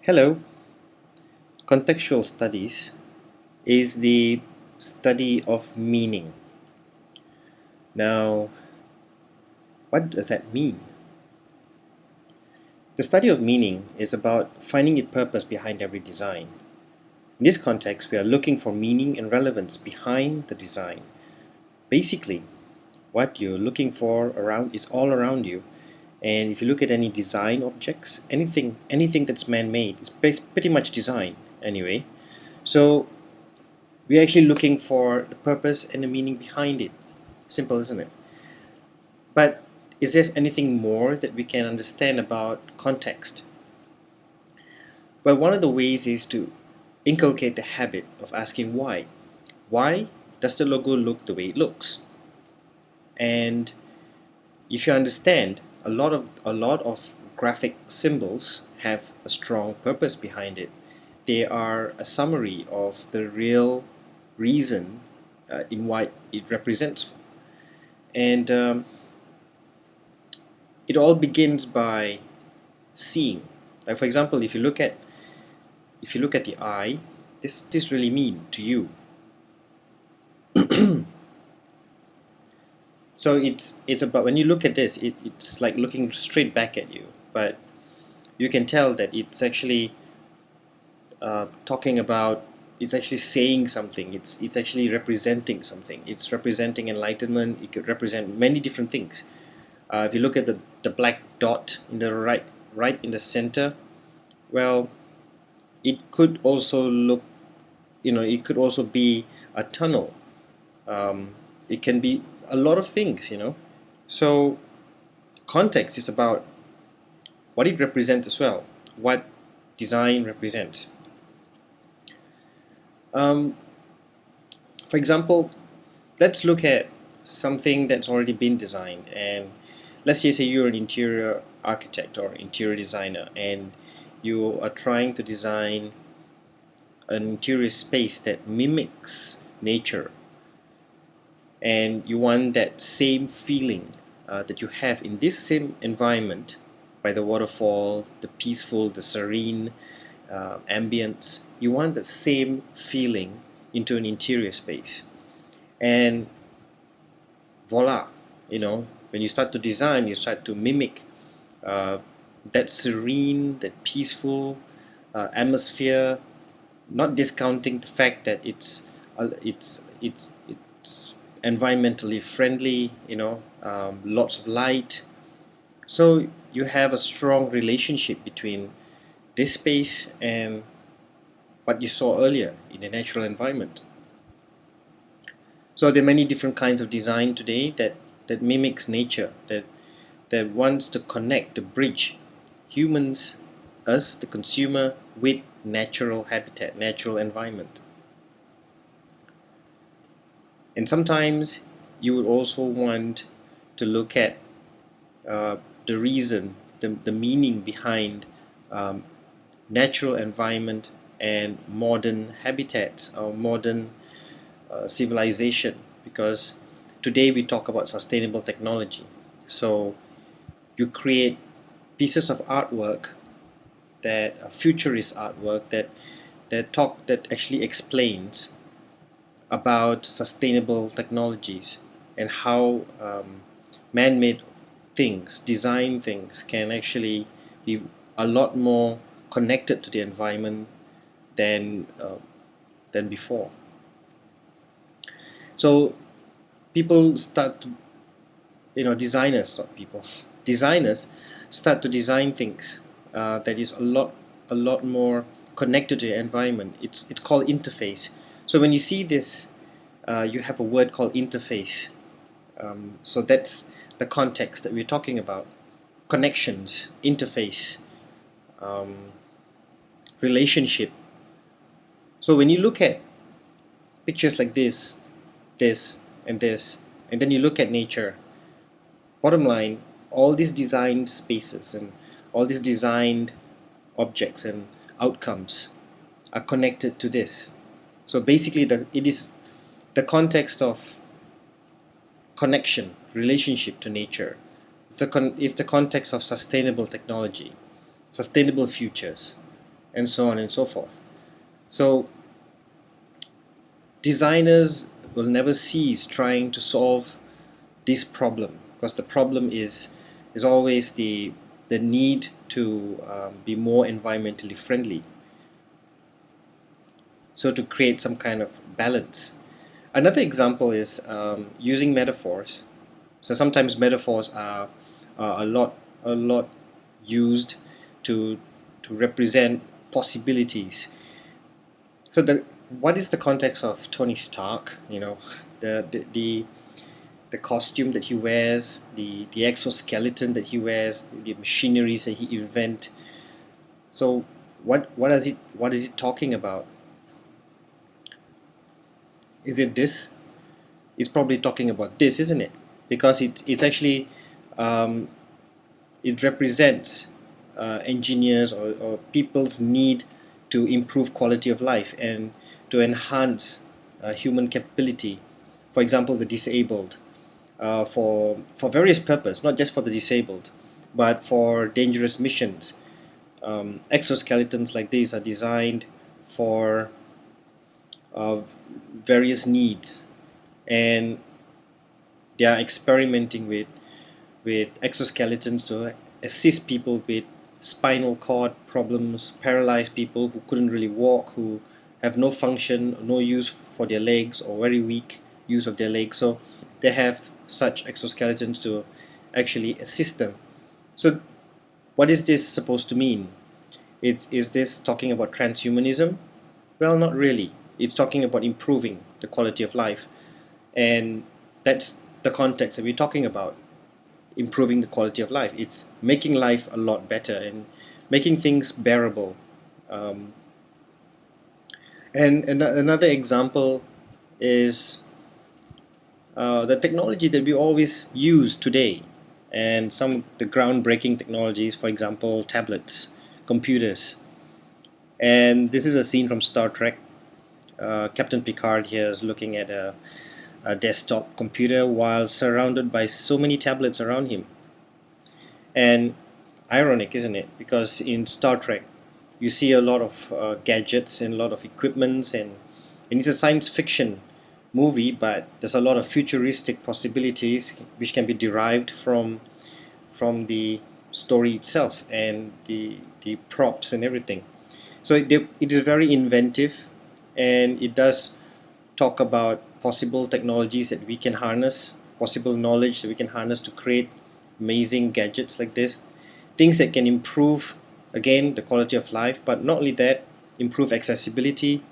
Hello. Contextual studies is the study of meaning. Now, what does that mean? The study of meaning is about finding its purpose behind every design. In this context, we are looking for meaning and relevance behind the design. Basically, what you're looking for around is all around you. And if you look at any design objects, anything that's man-made is pretty much design anyway. So we're actually looking for the purpose and the meaning behind it. Simple, isn't it? But is there anything more that we can understand about context? Well, one of the ways is to inculcate the habit of asking why. Why does the logo look the way it looks? And if you understand, a lot of graphic symbols have a strong purpose behind it. They are a summary of the real reason in what it represents. And it all begins by seeing. Like for example, if you look at the eye, this really mean to you. So it's about when you look at this, it's like looking straight back at you, but you can tell that it's actually talking about. It's actually saying something. It's actually representing something. It's representing enlightenment. It could represent many different things. If you look at the black dot in the right in the center, well, it could also look, it could also be a tunnel. It can be a lot of things. So context is about what it represents as well, what design represents. Um, for example, let's look at something that's already been designed, and let's just say you're an interior architect or interior designer, and you are trying to design an interior space that mimics nature, and you want that same feeling that you have in this same environment, by the waterfall, the peaceful, the serene ambience. You want that same feeling into an interior space, and voila, when you start to design, you start to mimic uh, that serene, that peaceful atmosphere, not discounting the fact that it's environmentally friendly, lots of light. So you have a strong relationship between this space and what you saw earlier in the natural environment. So there are many different kinds of design today that mimics nature, that wants to connect, to bridge humans, us, the consumer, with natural habitat, natural environment. And sometimes you would also want to look at the reason, the meaning behind um, natural environment and modern habitats or modern civilization, because today we talk about sustainable technology. So you create pieces of artwork that futurist artwork that actually explains about sustainable technologies and how man-made things, design things, can actually be a lot more connected to the environment than than before. So people start to, designers, not people, designers start to design things that is a lot more connected to the environment. It's called interface. So when you see this, you have a word called interface. So that's the context that we're talking about. Connections, interface, um, relationship. So when you look at pictures like this, and then you look at nature, bottom line, all these designed spaces and all these designed objects and outcomes are connected to this. So basically, it is the context of connection, relationship to nature. It's the context of sustainable technology, sustainable futures. and so on and so forth. So designers will never cease trying to solve this problem, because the problem is always the need to be more environmentally friendly. So to create some kind of balance. Another example is using metaphors. So sometimes metaphors are a lot used to represent possibilities. So what is the context of Tony Stark? The costume that he wears, the exoskeleton that he wears, the machineries that he invent. So what is it talking about? Is it this? It's probably talking about this, isn't it? Because it's actually um, it represents engineers or people's need to improve quality of life and to enhance human capability. For example, the disabled, for various purposes, not just for the disabled, but for dangerous missions. Exoskeletons like these are designed for uh, various needs, and they are experimenting with exoskeletons to assist people with spinal cord problems, paralyzed people who couldn't really walk, who have no function, no use for their legs, or very weak use of their legs. So they have such exoskeletons to actually assist them. So what is this supposed to mean? Is this talking about transhumanism? Well, not really. It's talking about improving the quality of life. And that's the context that we're talking about, improving the quality of life. It's making life a lot better and making things bearable. Um, and another example is the technology that we always use today, and some of the groundbreaking technologies, for example, tablets, computers. And this is a scene from Star Trek. Captain Picard here is looking at a desktop computer while surrounded by so many tablets around him. And ironic, isn't it? Because in Star Trek, you see a lot of gadgets and a lot of equipments, and it's a science fiction movie, but there's a lot of futuristic possibilities which can be derived from the story itself and the props and everything. So it is very inventive, and it does talk about possible technologies that we can harness, possible knowledge that we can harness to create amazing gadgets like this, things that can improve, again, the quality of life, but not only that, improve accessibility.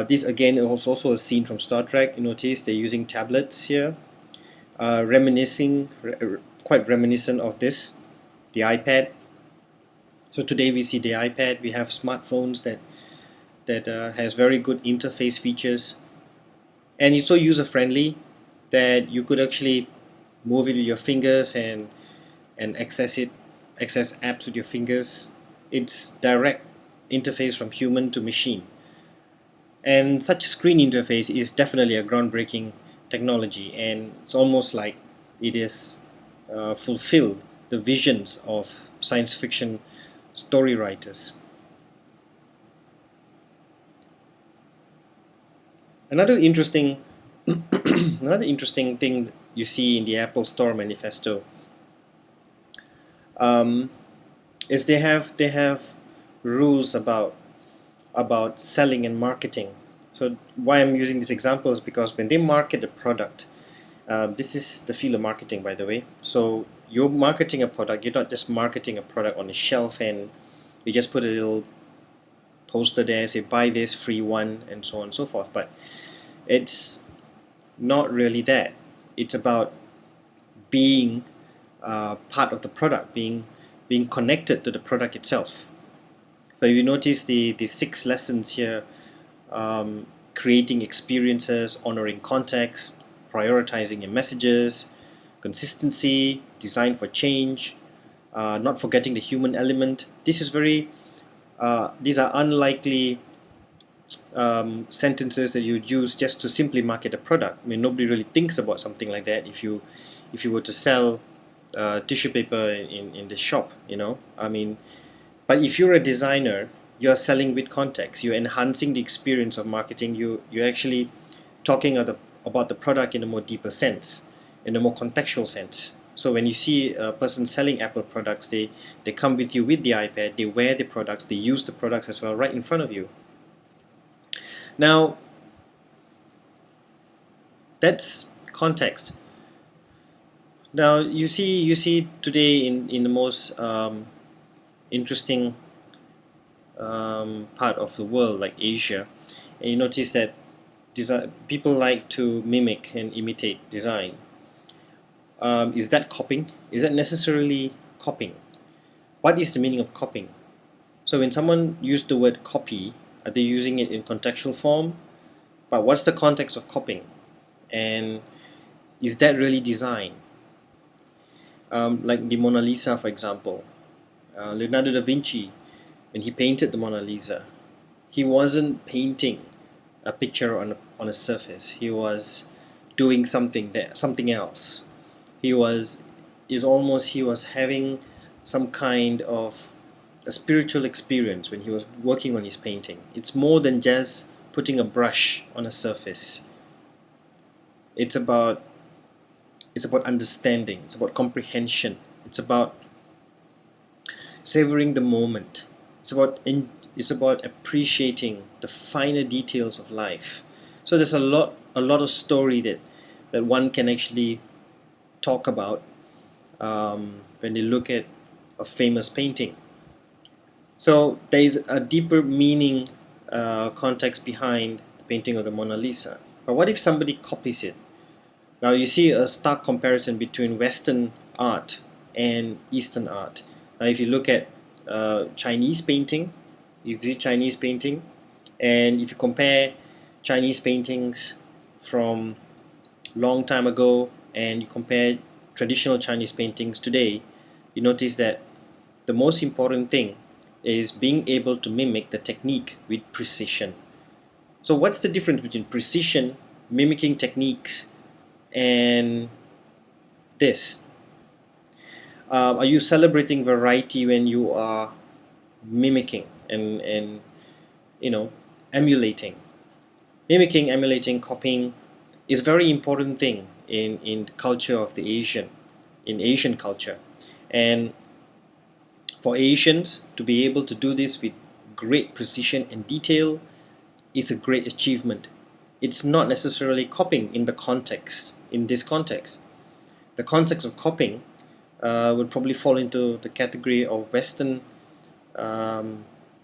This again is also a scene from Star Trek. You notice they're using tablets here, quite reminiscent of this, the iPad. So today we see the iPad. We have smartphones that has very good interface features, and it's so user friendly that you could actually move it with your fingers and access apps with your fingers. It's direct interface from human to machine. And such a screen interface is definitely a groundbreaking technology, and it's almost like it is fulfilled the visions of science fiction story writers. Another interesting another interesting thing you see in the Apple Store manifesto um, is they have rules about selling and marketing. So why I'm using this example is because when they market a product, this is the field of marketing, by the way. So you're marketing a product. You're not just marketing a product on the shelf and you just put a little poster there, say buy this free one, and so on and so forth. But it's not really that. It's about being part of the product, being connected to the product itself. So if you notice the 6 lessons here, creating experiences, honoring context, prioritizing your messages, consistency, design for change, not forgetting the human element. These are unlikely sentences that you'd use just to simply market a product. I mean, nobody really thinks about something like that if you were to sell tissue paper in the shop, I mean, but if you're a designer, you're selling with context. You're enhancing the experience of marketing. You're actually talking about the product in a more deeper sense, in a more contextual sense. So when you see a person selling Apple products, they come with you with the iPad, they wear the products, they use the products as well right in front of you. Now, that's context. Now you see today in the most interesting part of the world, like Asia, and you notice that people like to mimic and imitate design. Is that copying? Is that necessarily copying? What is the meaning of copying? So when someone used the word copy, are they using it in contextual form? But what's the context of copying? And is that really design? Like the Mona Lisa, for example. Leonardo da Vinci, when he painted the Mona Lisa, he wasn't painting a picture on a surface. He was doing something else. He was having some kind of a spiritual experience when he was working on his painting. It's more than just putting a brush on a surface. It's about understanding. It's about comprehension. It's about savoring the moment. It's about appreciating the finer details of life. So there's a lot of story that one can actually talk about when they look at a famous painting. So there is a deeper meaning, context behind the painting of the Mona Lisa. But what if somebody copies it? Now you see a stark comparison between Western art and Eastern art. Now if you look at Chinese painting, and if you compare Chinese paintings from long time ago and you compare traditional Chinese paintings today, you notice that the most important thing is being able to mimic the technique with precision. So what's the difference between precision, mimicking techniques, and this? Are you celebrating variety when you are mimicking and emulating? Mimicking, emulating, copying is a very important thing in the culture of the Asian culture. And for Asians to be able to do this with great precision and detail is a great achievement. It's not necessarily copying in this context. The context of copying would probably fall into the category of Western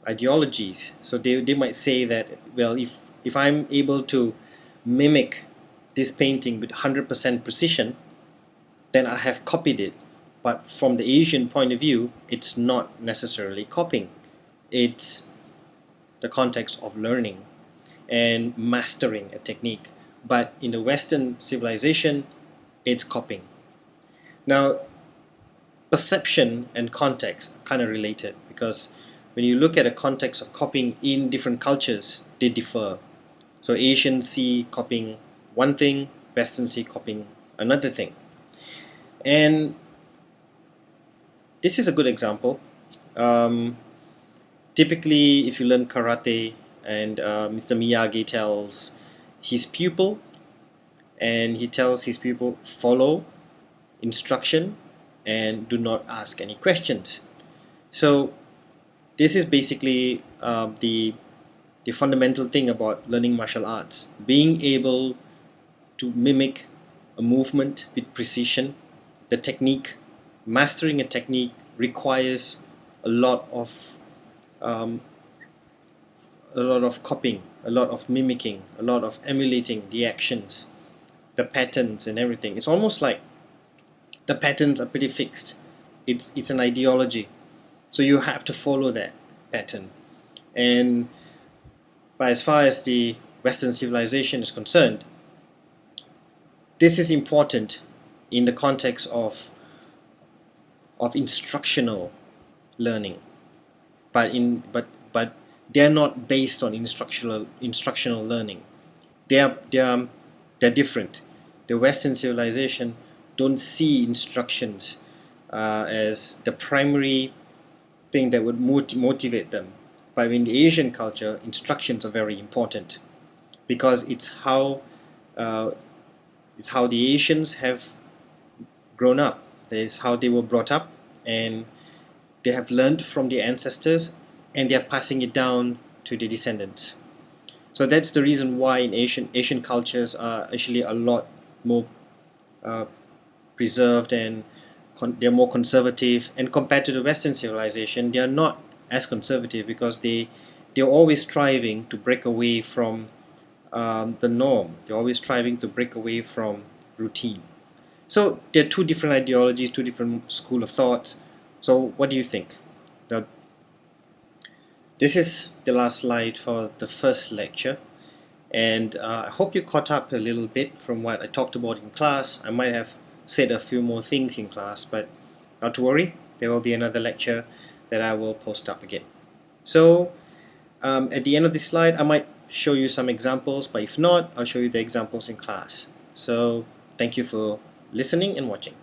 ideologies. So they might say that, well, if I'm able to mimic this painting with 100% precision, then I have copied it. But from the Asian point of view, it's not necessarily copying. It's the context of learning and mastering a technique. But in the Western civilization, it's copying. Now, perception and context are kind of related, because when you look at the context of copying in different cultures, they differ. So Asians see copying one thing, Western see copying another thing. And this is a good example. Typically, if you learn karate and Mr. Miyagi tells his pupil, follow instruction and do not ask any questions. So this is basically the fundamental thing about learning martial arts: being able to mimic a movement with precision. The technique, mastering a technique, requires a lot of copying, a lot of mimicking, a lot of emulating the actions, the patterns and everything. It's almost like the patterns are pretty fixed. It's an ideology, so you have to follow that pattern. And but as far as the Western civilization is concerned, this is important in the context of instructional learning, but they're not based on instructional learning. They're different. The Western civilization don't see instructions as the primary thing that would motivate them. But in the Asian culture, instructions are very important because uh, it's how the Asians have grown up. That is how they were brought up, and they have learned from their ancestors, and they are passing it down to the descendants. So that's the reason why in Asian cultures are actually a lot more uh, preserved, and they're more conservative. And compared to the Western civilization, they are not as conservative because they're always striving to break away from the norm. They're always striving to break away from routine. So there are two different ideologies, two different school of thoughts. So what do you think? The, this is the last slide for the first lecture. And I hope you caught up a little bit from what I talked about in class. I might have said a few more things in class, but not to worry, there will be another lecture that I will post up again. So at the end of this slide, I might show you some examples, but if not, I'll show you the examples in class. So thank you for listening and watching.